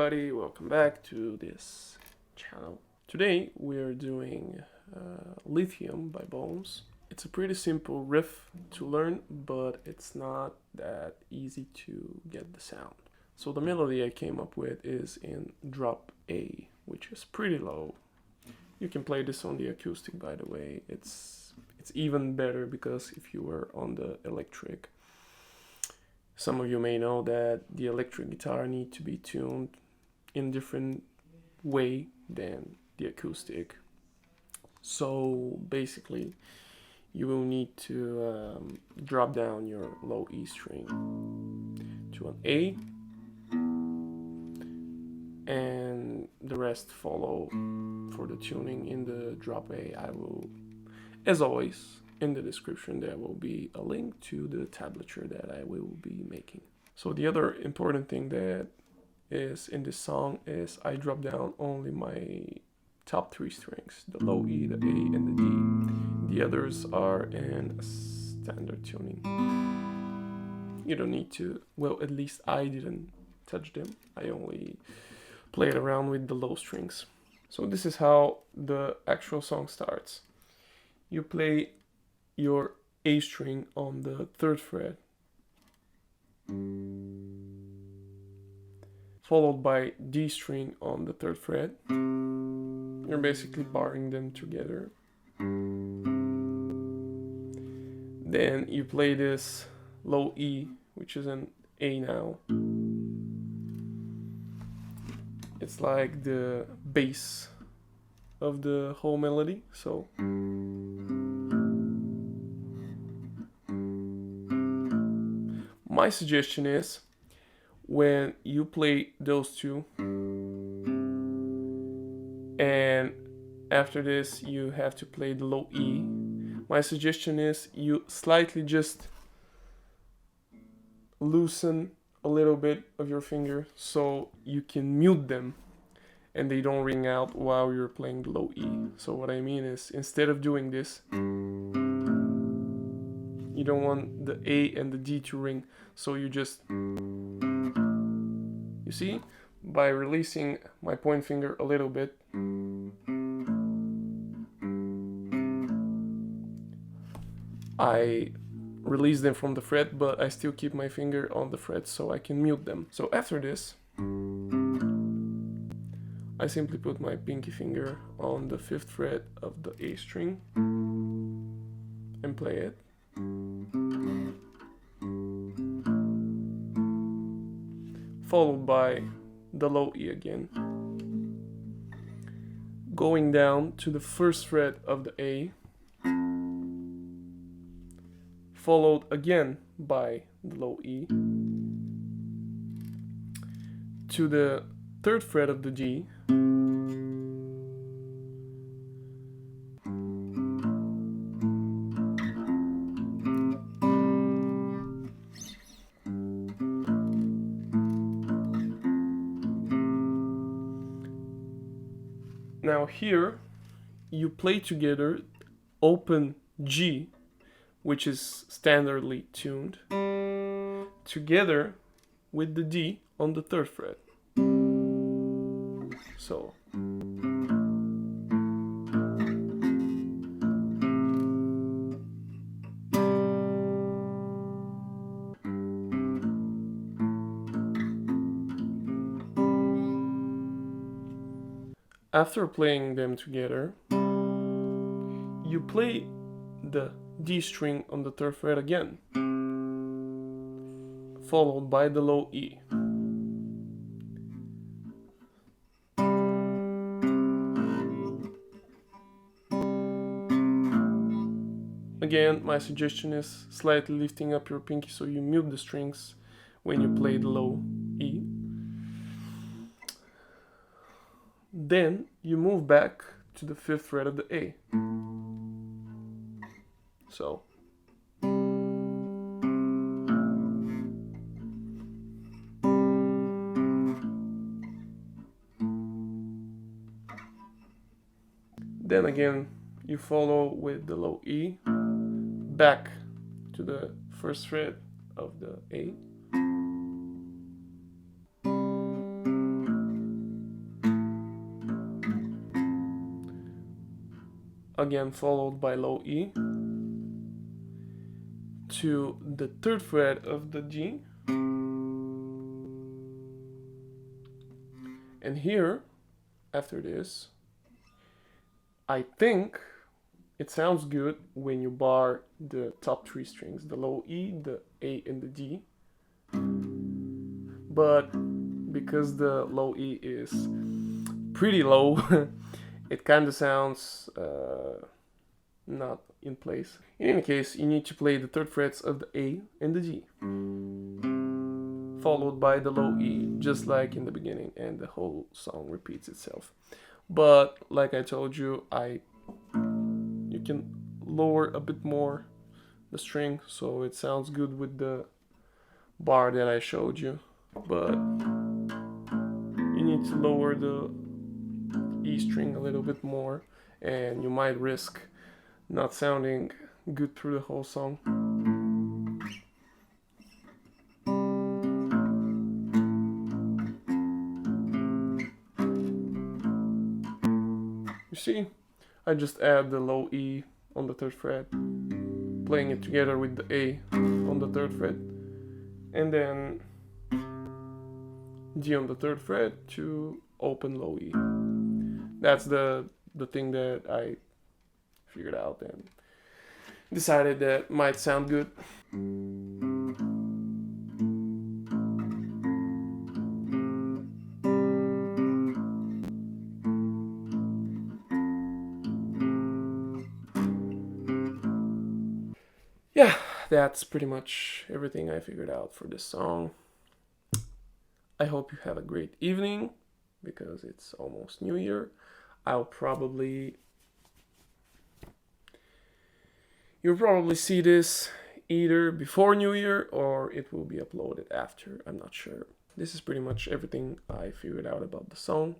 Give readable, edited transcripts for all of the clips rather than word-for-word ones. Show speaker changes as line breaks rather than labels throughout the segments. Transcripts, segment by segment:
everybody, welcome back to this channel. Today we're doing Lithium by Bones. It's a pretty simple riff to learn, but it's not that easy to get the sound. So the melody I came up with is in drop A, which is pretty low. You can play this on the acoustic, by the way. It's even better because if you were on the electric, some of you may know that the electric guitar need to be tuned in different way than the acoustic. So basically, you will need to drop down your low E string to an A, and the rest follow for the tuning in the drop A. I will, as always, in the description there will be a link to the tablature that I will be making. So the other important thing that is in this song is I drop down only my top three strings, the low E, the A, and the D. The others are in standard tuning. You don't need to, well, at least I didn't touch them. I only played around with the low strings. So this is how the actual song starts. You play your A string on the 3rd fret, followed by D string on the 3rd fret. You're basically barring them together. Then you play this low E, which is an A now. It's like the bass of the whole melody, so my suggestion is when you play those two and after this you have to play the low E, my suggestion is you slightly just loosen a little bit of your finger so you can mute them and they don't ring out while you're playing the low E. So what I mean is, instead of doing this, you don't want the A and the D to ring, so you just, you see, by releasing my point finger a little bit, I release them from the fret, but I still keep my finger on the fret so I can mute them. So after this, I simply put my pinky finger on the 5th fret of the A string and play it. Followed by the low E again. Going down to the 1st fret of the A. Followed again by the low E. To the 3rd fret of the G. Now here you play together open G, which is standardly tuned, together with the D on the 3rd fret. So after playing them together, you play the D string on the 3rd fret again, followed by the low E. Again, my suggestion is slightly lifting up your pinky so you mute the strings when you play the low E. Then you move back to the 5th fret of the A. So then again you follow with the low E back to the 1st fret of the A. again followed by low E, to the 3rd fret of the G, and here, after this, I think it sounds good when you bar the top 3 strings, the low E, the A, and the D. But because the low E is pretty low, it kind of sounds not in place. In any case, you need to play the 3rd frets of the A and the G, followed by the low E, just like in the beginning, and the whole song repeats itself. But like I told you, you can lower a bit more the string so it sounds good with the bar that I showed you, but you need to lower the E string a little bit more, and you might risk not sounding good through the whole song. You see, I just add the low E on the 3rd fret, playing it together with the A on the 3rd fret, and then G on the 3rd fret to open low E. That's the thing that I figured out and decided that might sound good. Yeah, that's pretty much everything I figured out for this song. I hope you have a great evening, because it's almost New Year. You'll probably see this either before New Year or it will be uploaded after, I'm not sure. This is pretty much everything I figured out about the song.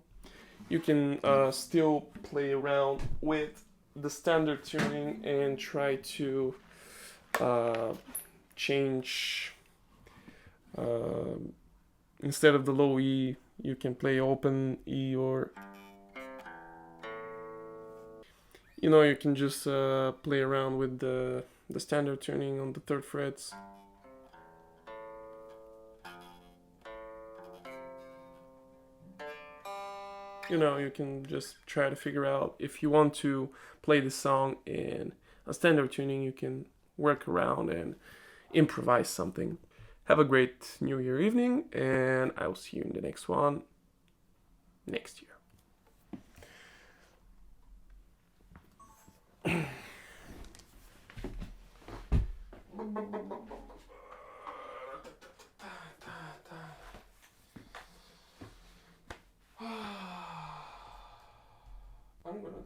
You can still play around with the standard tuning and try to change, instead of the low E, you can play open E, or you can just play around with the standard tuning on the 3rd frets. You can just try to figure out if you want to play this song in a standard tuning, you can work around and improvise something. Have a great New Year evening, and I will see you in the next one next year. I'm gonna